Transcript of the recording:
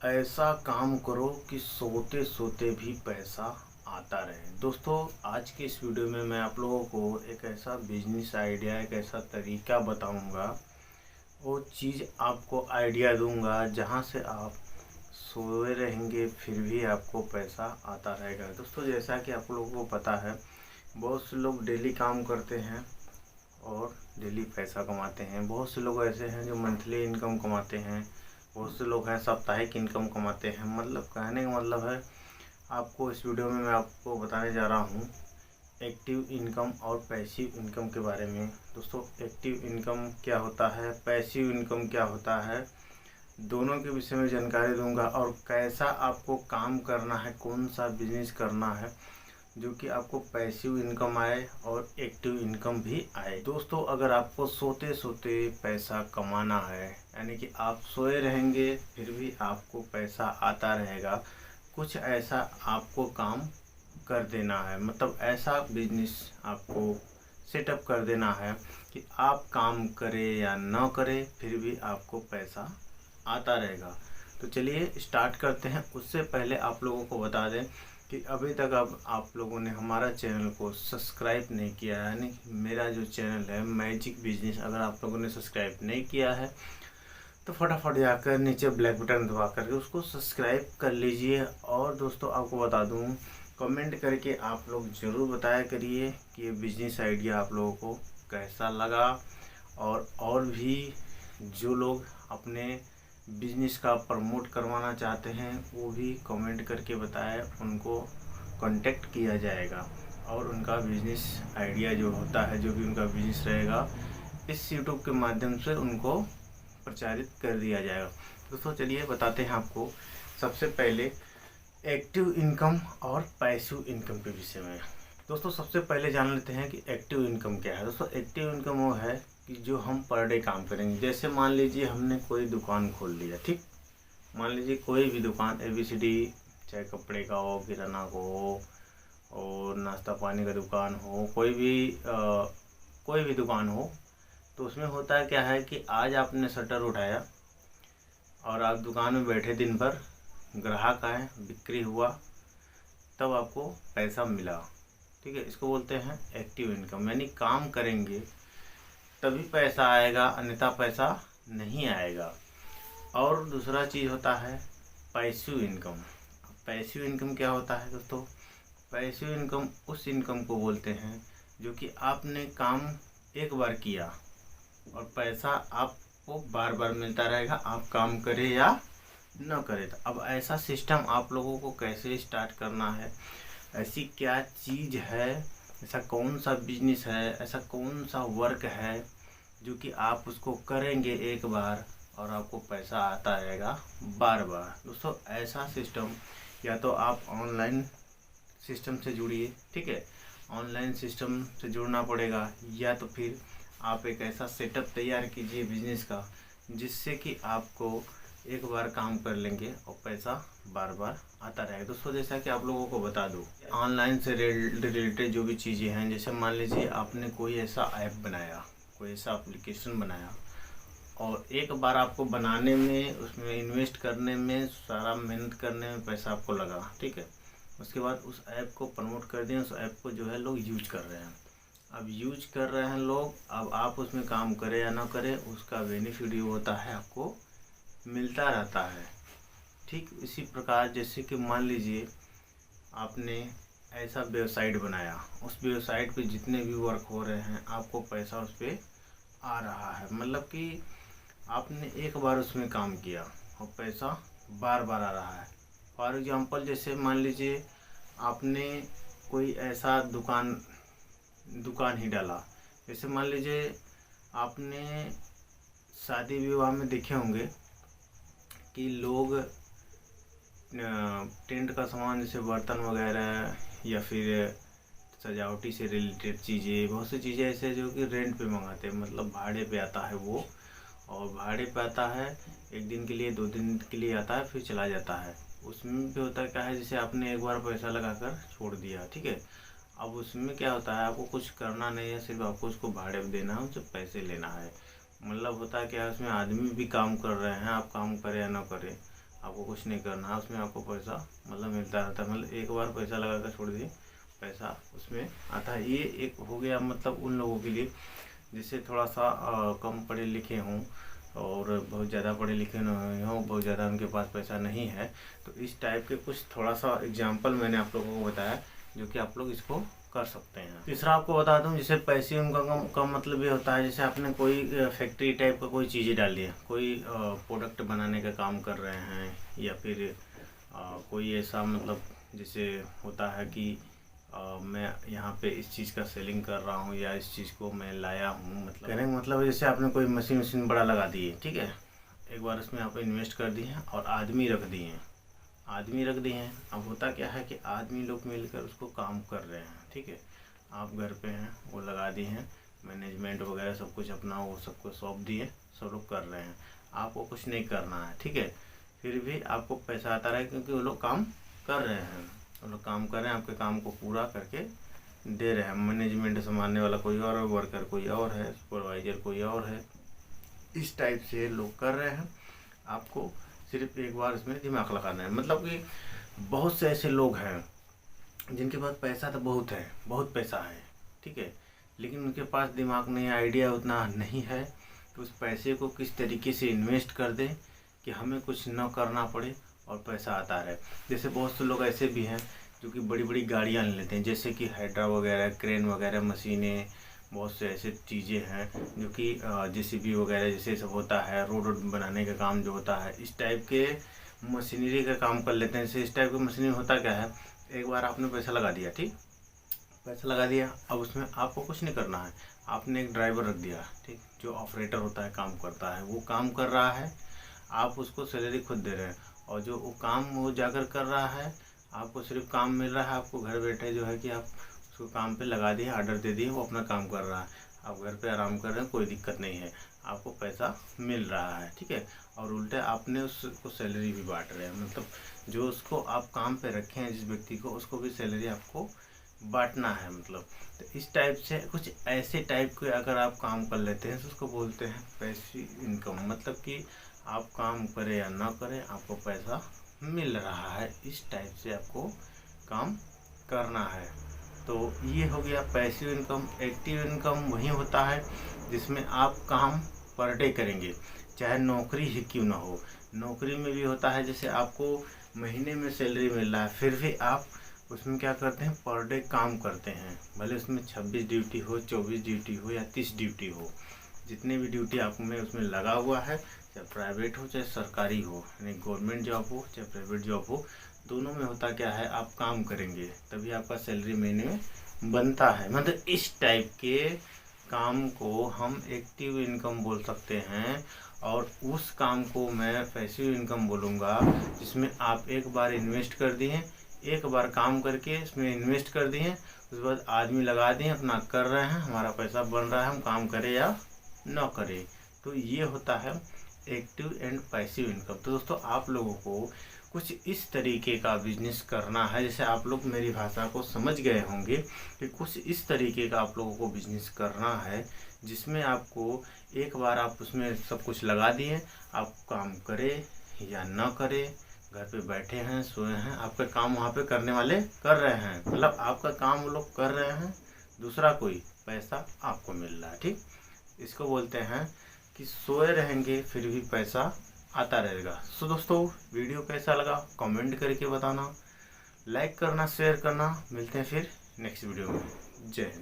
ऐसा काम करो कि सोते सोते भी पैसा आता रहे। दोस्तों, आज के इस वीडियो में मैं आप लोगों को एक ऐसा बिजनेस आइडिया, एक ऐसा तरीका बताऊंगा, वो चीज़ आपको आइडिया दूंगा जहां से आप सोए रहेंगे फिर भी आपको पैसा आता रहेगा। दोस्तों, जैसा कि आप लोगों को पता है, बहुत से लोग डेली काम करते हैं और डेली पैसा कमाते हैं। बहुत से लोग ऐसे हैं जो मंथली इनकम कमाते हैं। बहुत से लोग हैं साप्ताहिक इनकम कमाते हैं। मतलब कहने का मतलब है, आपको इस वीडियो में मैं आपको बताने जा रहा हूँ एक्टिव इनकम और पैसिव इनकम के बारे में। दोस्तों, एक्टिव इनकम क्या होता है, पैसिव इनकम क्या होता है, दोनों के विषय में जानकारी दूंगा और कैसा आपको काम करना है, कौन सा बिजनेस करना है जो कि आपको पैसिव इनकम आए और एक्टिव इनकम भी आए। दोस्तों, अगर आपको सोते सोते पैसा कमाना है, यानी कि आप सोए रहेंगे फिर भी आपको पैसा आता रहेगा, कुछ ऐसा आपको काम कर देना है। मतलब ऐसा बिजनेस आपको सेटअप कर देना है कि आप काम करें या ना करें फिर भी आपको पैसा आता रहेगा। तो चलिए स्टार्ट करते हैं। उससे पहले आप लोगों को बता दें कि अभी तक अब आप लोगों ने हमारा चैनल को सब्सक्राइब नहीं किया है, यानी मेरा जो चैनल है मैजिक बिजनेस, अगर आप लोगों ने सब्सक्राइब नहीं किया है तो फटाफट जाकर नीचे ब्लैक बटन दबा करके उसको सब्सक्राइब कर लीजिए। और दोस्तों, आपको बता दूं, कमेंट करके आप लोग ज़रूर बताया करिए कि ये बिजनेस आइडिया आप लोगों को कैसा लगा। और भी जो लोग अपने बिजनेस का प्रमोट करवाना चाहते हैं वो भी कमेंट करके बताएं, उनको कांटेक्ट किया जाएगा और उनका बिजनेस आइडिया जो होता है, जो भी उनका बिजनेस रहेगा, इस यूट्यूब के माध्यम से उनको प्रचारित कर दिया जाएगा। दोस्तों, चलिए बताते हैं आपको सबसे पहले एक्टिव इनकम और पैसिव इनकम के विषय में। दोस्तों, सबसे पहले जान लेते हैं कि एक्टिव इनकम क्या है। दोस्तों, एक्टिव इनकम वो है कि जो हम पर डे काम करेंगे। जैसे मान लीजिए हमने कोई दुकान खोल लिया, ठीक, मान लीजिए कोई भी दुकान ABCD, चाहे कपड़े का हो, किराना को हो और नाश्ता पानी का दुकान हो, कोई भी दुकान हो। तो उसमें होता है क्या है कि आज आपने शटर उठाया और आप दुकान में बैठे दिन भर, ग्राहक आए, बिक्री हुआ, तब आपको पैसा मिला। ठीक है, इसको बोलते हैं एक्टिव इनकम। यानी काम करेंगे तभी पैसा आएगा, अन्यथा पैसा नहीं आएगा। और दूसरा चीज़ होता है पैसिव इनकम। पैसिव इनकम क्या होता है दोस्तों? पैसिव इनकम उस इनकम को बोलते हैं जो कि आपने काम एक बार किया और पैसा आपको बार बार मिलता रहेगा, आप काम करें या न करें। तो अब ऐसा सिस्टम आप लोगों को कैसे स्टार्ट करना है, ऐसी क्या चीज़ है, ऐसा कौन सा बिजनेस है, ऐसा कौन सा वर्क है जो कि आप उसको करेंगे एक बार और आपको पैसा आता रहेगा बार बार। दोस्तों, ऐसा सिस्टम या तो आप ऑनलाइन सिस्टम से जुड़िए, ठीक है, ऑनलाइन सिस्टम से जुड़ना पड़ेगा, या तो फिर आप एक ऐसा सेटअप तैयार कीजिए बिजनेस का जिससे कि आपको एक बार काम कर लेंगे और पैसा बार बार आता रहेगा। दोस्तों, जैसा कि आप लोगों को बता दूं, ऑनलाइन से रिलेटेड जो भी चीज़ें हैं, जैसे मान लीजिए आपने कोई ऐसा ऐप बनाया, कोई ऐसा एप्लीकेशन बनाया और एक बार आपको बनाने में, उसमें इन्वेस्ट करने में, सारा मेहनत करने में पैसा आपको लगा, ठीक है। उसके बाद उस ऐप को प्रमोट कर दिया, उस ऐप को जो है लोग यूज कर रहे हैं। अब यूज कर रहे हैं लोग, अब आप उसमें काम करें या ना करें, उसका बेनिफिट जो होता है आपको मिलता रहता है। ठीक इसी प्रकार जैसे कि मान लीजिए आपने ऐसा वेबसाइट बनाया, उस वेबसाइट पे जितने भी वर्क हो रहे हैं आपको पैसा उस पर आ रहा है। मतलब कि आपने एक बार उसमें काम किया और पैसा बार बार आ रहा है। फॉर एग्जांपल, जैसे मान लीजिए आपने कोई ऐसा दुकान ही डाला। जैसे मान लीजिए आपने शादी विवाह में देखे होंगे कि लोग टेंट का सामान, जैसे बर्तन वगैरह या फिर सजावटी से रिलेटेड चीज़ें, बहुत सी चीज़ें ऐसे जो कि रेंट पे मंगाते हैं, मतलब भाड़े पे आता है वो, और भाड़े पे आता है, एक दिन के लिए, 2 दिन के लिए आता है, फिर चला जाता है। उसमें भी होता क्या है, जैसे आपने एक बार पैसा लगाकर छोड़ दिया, ठीक है, अब उसमें क्या होता है, आपको कुछ करना नहीं है, सिर्फ आपको उसको भाड़े पे देना है, उनसे पैसे लेना है। मतलब होता है क्या है, उसमें आदमी भी काम कर रहे हैं, आप काम करें या ना करें, आपको कुछ नहीं करना है, उसमें आपको पैसा मतलब मिलता रहता है। मतलब एक बार पैसा लगा कर छोड़ दिए, पैसा उसमें आता है। ये एक हो गया मतलब उन लोगों के लिए जिससे थोड़ा सा कम पढ़े लिखे हों और बहुत ज़्यादा पढ़े लिखे नहीं हों, बहुत ज़्यादा उनके पास पैसा नहीं है। तो इस टाइप के कुछ थोड़ा सा एग्जाम्पल मैंने आप लोगों को बताया जो कि आप लोग इसको कर सकते हैं। तीसरा आपको बता दूं, जैसे पैसे उनका कम मतलब ये होता है जैसे आपने कोई फैक्ट्री टाइप का कोई चीज़ें डाल दी है, कोई प्रोडक्ट बनाने का काम कर रहे हैं, या फिर कोई ऐसा मतलब जैसे होता है कि मैं यहाँ पे इस चीज़ का सेलिंग कर रहा हूँ या इस चीज़ को मैं लाया हूँ। मतलब कहने का मतलब जैसे आपने कोई मशीन बड़ा लगा दी है, ठीक है, एक बार इसमें आप इन्वेस्ट कर दिए हैं और आदमी रख दिए हैं, अब होता क्या है कि आदमी लोग मिलकर उसको काम कर रहे हैं, ठीक है। आप घर पे हैं, वो लगा दिए हैं, मैनेजमेंट वगैरह सब कुछ अपना वो सबको सौंप दिए, सब लोग कर रहे हैं, आपको कुछ नहीं करना है, ठीक है। फिर भी आपको पैसा आता रहा है क्योंकि वो लोग काम कर रहे हैं, वो लोग काम कर रहे हैं, आपके काम को पूरा करके दे रहे हैं। मैनेजमेंट संभालने वाला कोई और है, वर्कर कोई और है, सुपरवाइजर कोई और है, इस टाइप से लोग कर रहे हैं। आपको सिर्फ एक बार इसमें दिमाग लगाना है। मतलब कि बहुत से ऐसे लोग हैं जिनके पास पैसा तो बहुत है, बहुत पैसा है, ठीक है, लेकिन उनके पास दिमाग नहीं, आइडिया उतना नहीं है कि उस पैसे को किस तरीके से इन्वेस्ट कर दें कि हमें कुछ न करना पड़े और पैसा आता रहे। जैसे बहुत से लोग ऐसे भी हैं जो कि बड़ी बड़ी गाड़ियाँ ले लेते हैं, जैसे कि हाइड्रा वगैरह, क्रेन वगैरह, मशीनें, बहुत से ऐसे चीज़ें हैं जो कि JCB वगैरह जैसे सब होता है, रोड बनाने का काम जो होता है, इस टाइप के मशीनरी का काम कर लेते हैं। जैसे इस टाइप की मशीनरी होता क्या है, एक बार आपने पैसा लगा दिया, ठीक, पैसा लगा दिया, अब उसमें आपको कुछ नहीं करना है, आपने एक ड्राइवर रख दिया, ठीक, जो ऑपरेटर होता है, काम करता है, वो काम कर रहा है, आप उसको सैलरी खुद दे रहे हैं, और जो वो काम वो जाकर कर रहा है, आपको सिर्फ काम मिल रहा है, आपको घर बैठे जो है कि आप उसको काम पे लगा दिए, ऑर्डर दे दिए, वो अपना काम कर रहा है, आप घर पे आराम कर रहे हैं, कोई दिक्कत नहीं है, आपको पैसा मिल रहा है, ठीक है। और उल्टे आपने उसको सैलरी भी बांट रहे हैं, मतलब जो उसको आप काम पे रखे हैं जिस व्यक्ति को, उसको भी सैलरी आपको बांटना है। मतलब तो इस टाइप से कुछ ऐसे टाइप के अगर आप काम कर लेते हैं तो उसको बोलते हैं पैसिव इनकम। मतलब कि आप काम करें या ना करें, आपको पैसा मिल रहा है, इस टाइप से आपको काम करना है। तो ये हो गया पैसिव इनकम। एक्टिव इनकम वही होता है जिसमें आप काम पर डे करेंगे, चाहे नौकरी ही क्यों ना हो। नौकरी में भी होता है जैसे आपको महीने में सैलरी मिल रहा है, फिर भी आप उसमें क्या करते हैं, पर डे काम करते हैं, भले उसमें 26 ड्यूटी हो, 24 ड्यूटी हो या 30 ड्यूटी हो, जितने भी ड्यूटी आप में उसमें लगा हुआ है, चाहे प्राइवेट हो चाहे सरकारी हो, यानी गवर्नमेंट जॉब हो चाहे प्राइवेट जॉब हो, दोनों में होता क्या है, आप काम करेंगे तभी आपका सैलरी महीने में बनता है। मतलब इस टाइप के काम को हम एक्टिव इनकम बोल सकते हैं, और उस काम को मैं पैसिव इनकम बोलूँगा जिसमें आप एक बार इन्वेस्ट कर दिए, एक बार काम करके इसमें इन्वेस्ट कर दिए, उसके बाद आदमी लगा दिए, अपना कर रहे हैं, हमारा पैसा बन रहा है, हम काम करें या ना करें। तो ये होता है एक्टिव एंड पैसिव इनकम। तो दोस्तों आप लोगों को कुछ इस तरीके का बिजनेस करना है, जैसे आप लोग मेरी भाषा को समझ गए होंगे कि कुछ इस तरीके का आप लोगों को बिजनेस करना है जिसमें आपको एक बार आप उसमें सब कुछ लगा दिए, आप काम करें या ना करें, घर पे बैठे हैं, सोए हैं, आपका काम वहाँ पे करने वाले कर रहे हैं, मतलब आपका काम वो लोग कर रहे हैं, दूसरा कोई पैसा आपको मिल रहा है, ठीक। इसको बोलते हैं कि सोए रहेंगे फिर भी पैसा आता रहेगा। सो दोस्तों वीडियो कैसा लगा कमेंट करके बताना, लाइक करना, शेयर करना। मिलते हैं फिर नेक्स्ट वीडियो में। जय हिंद।